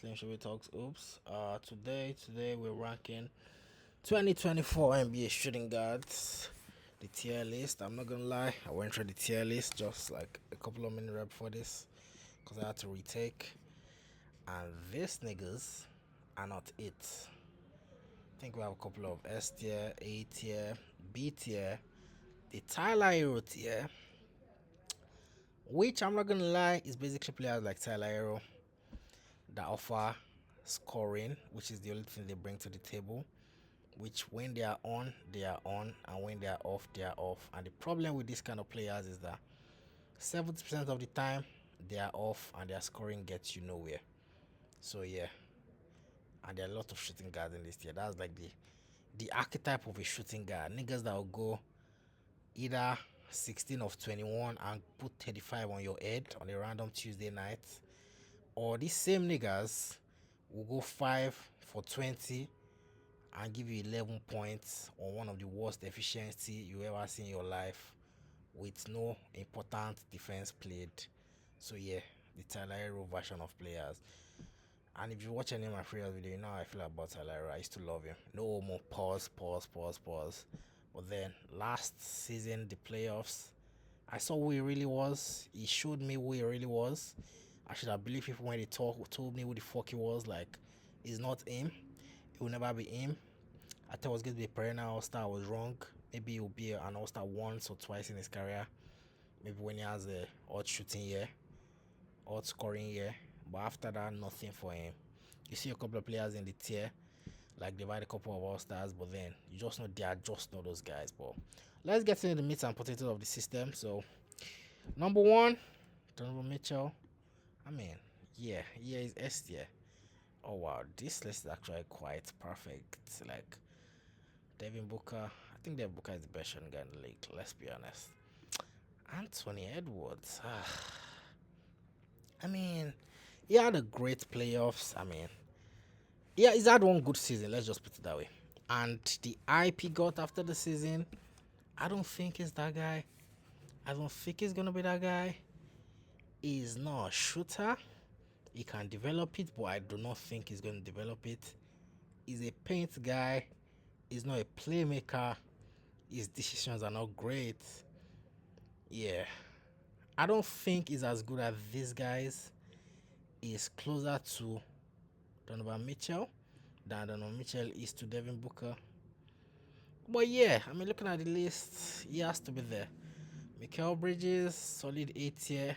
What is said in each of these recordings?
Slim Shabby Talks Oops. Today we're ranking 2024 NBA shooting guards. The tier list. I'm not gonna lie, I went through the tier list just like a couple of minutes right before this because I had to retake. And these niggas are not it. I think we have a couple of S tier, A tier, B tier, the Tyler Hero tier, which I'm not gonna lie is basically players like Tyler Hero that offer scoring, which is the only thing they bring to the table. Which when they are on, and when they are off. And the problem with this kind of players is that 70% of the time they are off and their scoring gets you nowhere. So yeah, and there are a lot of shooting guards in this tier. That's like the archetype of a shooting guard. Niggas that will go either 16 of 21 and put 35 on your head on a random Tuesday night, or these same niggas will go 5 for 20 and give you 11 points on one of the worst efficiency you ever seen in your life with no important defense played. So yeah, the Tyler Hero version of players. And if you watch any of my previous video, you know how I feel about Tyler Hero. I used to love him. No more pause. But then last season, the playoffs, I saw who he really was. He showed me who he really was. I should have believed people when they told me who the fuck he was. Like, he's not him. It will never be him. I thought it was going to be a perennial all-star. I was wrong. Maybe he'll be an all-star once or twice in his career. Maybe when he has a odd shooting year, odd scoring year. But after that, nothing for him. You see a couple of players in the tier, like they've had a couple of all-stars, but then you just know they are just not those guys. But let's get into the meat and potatoes of the system. So, number one, Donovan Mitchell. I mean, yeah, he's S tier. Oh wow, this list is actually quite perfect. Like, Devin Booker. I think Devin Booker is the best shooting guard in the league. Let's be honest. Anthony Edwards. I mean, he had a great playoffs. I mean, yeah, he's had one good season. Let's just put it that way. And the IP got after the season, I don't think he's that guy. I don't think he's gonna be that guy. He's not a shooter. He can develop it, but I do not think he's gonna develop it. He's a paint guy. He's not a playmaker. His decisions are not great. Yeah, I don't think he's as good as these guys. He's closer to Donovan Mitchell than Donovan Mitchell is to Devin Booker. But yeah, I mean, looking at the list, he has to be there. Mikal Bridges, solid A tier.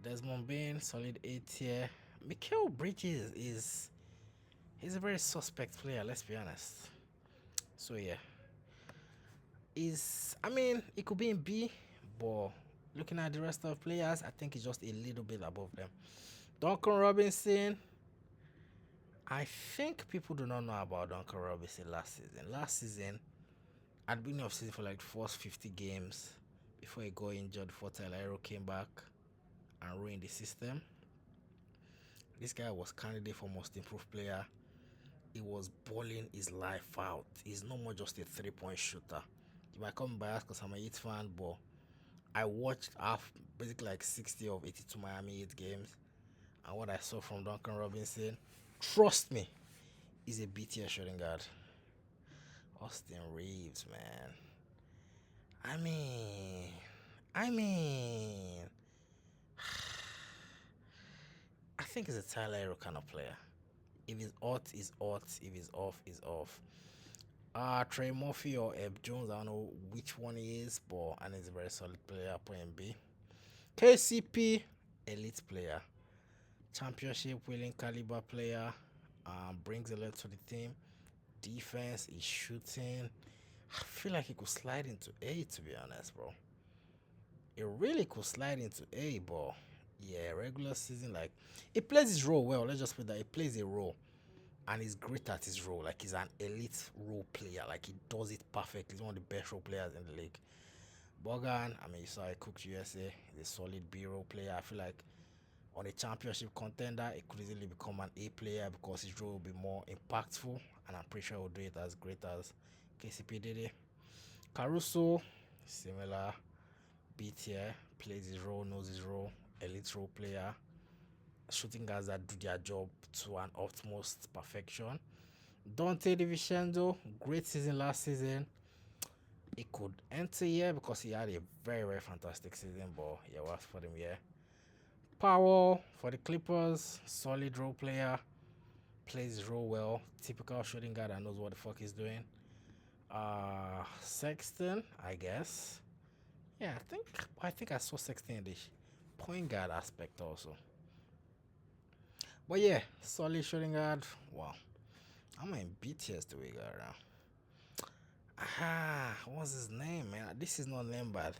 Desmond Bain, solid A tier. Mikal Bridges he's a very suspect player, let's be honest. So yeah, I mean, it could be in B, but looking at the rest of players, I think he's just a little bit above them. Duncan Robinson. I think people do not know about Duncan Robinson last season. Last season, at the beginning of season for like the first 50 games before he got injured, before Tyler Hero came back and ruined the system. This guy was candidate for most improved player. He was balling his life out. He's no more just a 3-point shooter. You might call me biased because I'm a Heat fan, but I watched basically like 60 of 82 Miami Heat games, and what I saw from Duncan Robinson, trust me, is a BTS shooting guard. Austin Reeves, man. I mean, I mean, I think he's a Tyler Hero kind of player. If he's hot, he's hot. If he's off, he's off. Trey Murphy or Eb Jones, I don't know which one he is, but and he's a very solid player, point B. KCP, elite player. Championship winning caliber player. Brings a lot to the team. Defense is shooting. I feel like he could slide into A, to be honest, bro. It really could slide into A, but yeah, regular season, like, he plays his role well. Let's just put that. He plays a role, and he's great at his role. Like, he's an elite role player. Like, he does it perfectly. He's one of the best role players in the league. Bogan, I mean, you saw he cooked USA. He's a solid B role player. I feel like on a championship contender, it could easily become an A player because his role will be more impactful, and I'm pretty sure he'll do it as great as KCP did it. Caruso, similar. B tier, plays his role, knows his role, elite role player. shooting guards that do their job to an utmost perfection. Dante DiVincenzo, great season last season. It could enter here because he had a very, very fantastic season, but yeah, was for him, yeah. Powell for the Clippers, solid role player, plays his role well, typical shooting guard that knows what the fuck he's doing. Sexton, I guess. Yeah, I think I saw Sexton in the point guard aspect also. But yeah, solid shooting guard. Wow, I'm in BTS the way go around. What's his name, man? This is not Lambert.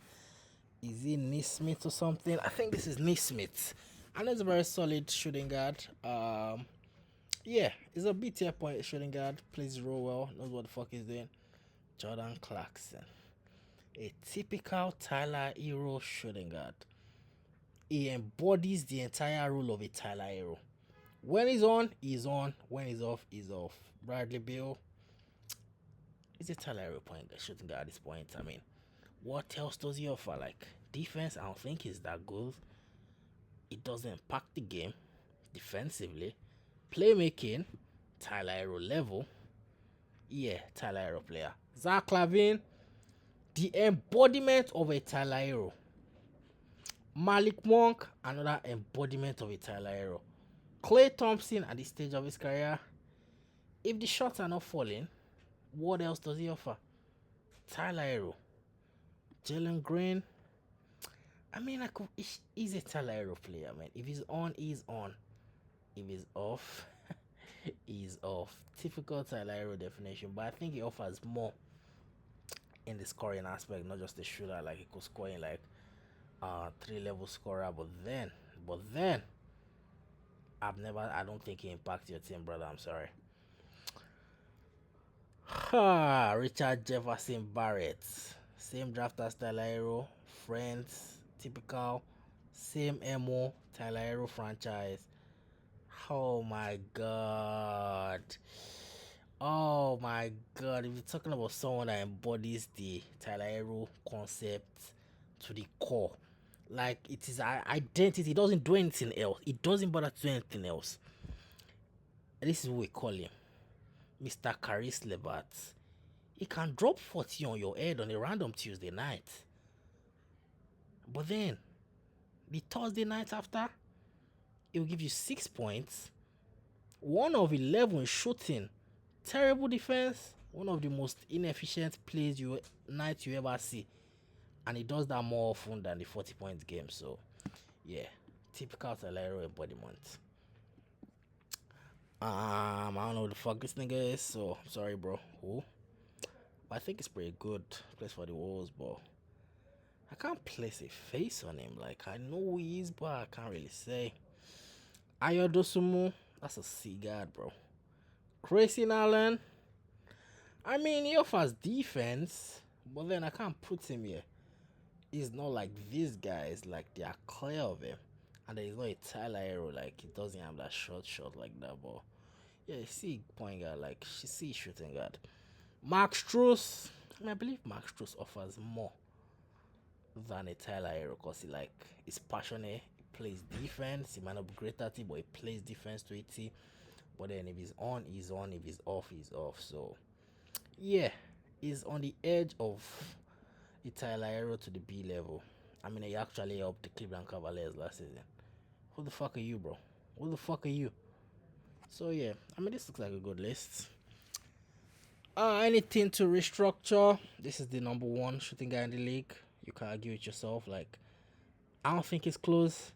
Is he Neesmith or something? I think this is Neesmith. And he's a very solid shooting guard. Yeah, he's a BTS point shooting guard. Plays his role well. Knows what the fuck he's doing. Jordan Clarkson, a typical Tyler Hero shooting guard. He embodies the entire role of a Tyler Hero. When he's on, he's on. When he's off, he's off. Bradley Beal is a Tyler Hero point shooting guard at this point. I mean, what else does he offer? Like defense, I don't think he's that good. It doesn't impact the game defensively. Playmaking, Tyler Hero level. Yeah, Tyler Hero player. Zach LaVine, the embodiment of a Tyler Hero. Malik Monk, another embodiment of a Tyler Hero. Klay Thompson at this stage of his career, if the shots are not falling, what else does he offer? Tyler Hero. Jalen Green, I mean, he's a Tyler Hero player, man. If he's on, he's on. If he's off, he's off. Typical Tyler Hero definition, but I think he offers more in the scoring aspect, not just the shooter. Like he could score in like 3-level scorer, but then I don't think he impacts your team, brother. I'm sorry. Richard Jefferson Barrett, same draft as Tyler Hero, friends, typical, same MO, Tyler Hero franchise. Oh my god. Oh my god. If you're talking about someone that embodies the Tyler Hero concept to the core, like it is identity, it doesn't do anything else. It doesn't bother to do anything else. This is what we call him, Mr. Caris LeVert. He can drop 40 on your head on a random Tuesday night. But then, the Thursday night after, it will give you 6 points, 1 of 11 shooting, terrible defense, one of the most inefficient nights you ever see. And he does that more often than the 40 points game. So, yeah, typical Tyler Hero embodiment. I don't know who the fuck this nigga is, so sorry, bro. Who? But I think it's pretty good. Plays for the Wolves, but I can't place a face on him. Like, I know who he is, but I can't really say. Ayo Dosumu, that's a C guard, bro. Grayson Allen, I mean, he offers defense, but then I can't put him here. He's not like these guys, like they are clear of him. And then he's not a Tyler Hero, like he doesn't have that shot like that, but yeah, you see point guard, like she see shooting guard. Mark Strus, I believe Mark Strus offers more than a Tyler Hero because he's passionate, he plays defense, he might not be great at it, but he plays defense to it. But then if he's on, he's on, if he's off, he's off. So yeah, he's on the edge of the Tyler Hero to the B level. I mean, he actually helped the Cleveland Cavaliers last season. Who the fuck are you, bro? Who the fuck are you? So yeah, I mean, this looks like a good list. Anything to restructure? This is the number 1 shooting guy in the league. You can argue with yourself. Like, I don't think it's close.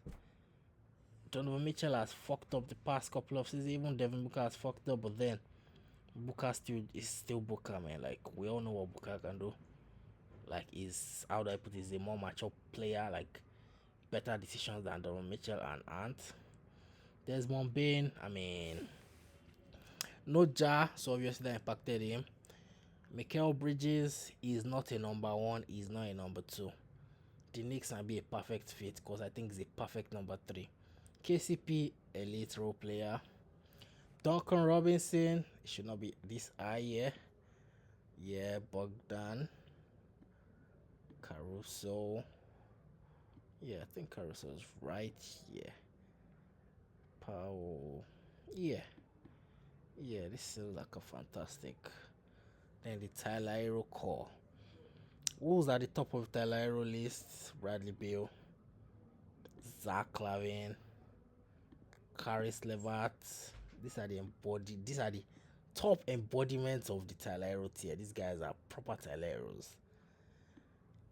Donovan Mitchell has fucked up the past couple of seasons. Even Devin Booker has fucked up, but then Booker is still Booker, man. Like, we all know what Booker can do. Like, how do I put it? He's a more mature player. Like, better decisions than Donovan Mitchell and Ant. Desmond Bain, I mean, no Ja, so obviously that impacted him. Mikal Bridges is not a number 1. He's not a number 2. The Knicks can be a perfect fit because I think he's a perfect number 3. KCP, elite role player. Duncan Robinson, it should not be this high here. Yeah, Bogdan. Caruso. Yeah, I think Caruso is right here. Pow. Yeah. Yeah, this seems like a fantastic. Then the Tyler Hero core. Who's at the top of Tyler Hero list? Bradley Beal, Zach Lavin, Caris Levert. These are the top embodiments of the Tyler Hero tier. These guys are proper Tyler Heroes.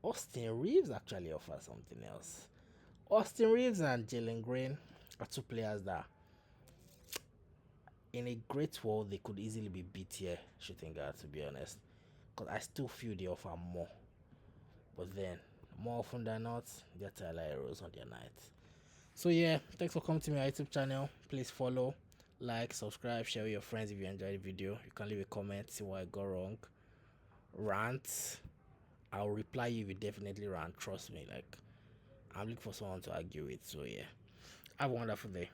Austin Reeves actually offers something else. Austin Reeves and Jalen Green are two players that, in a great world, they could easily be beat here shooting guard, to be honest. Because I still feel they offer more. But then, more often than not, they're Tyler Heroes on their night. So yeah, thanks for coming to my YouTube channel. Please follow, like, subscribe, share with your friends if you enjoyed the video. You can leave a comment, see what I got wrong. Rant. I'll reply you if you definitely rant. Trust me, like I'm looking for someone to argue with. So yeah. Have a wonderful day.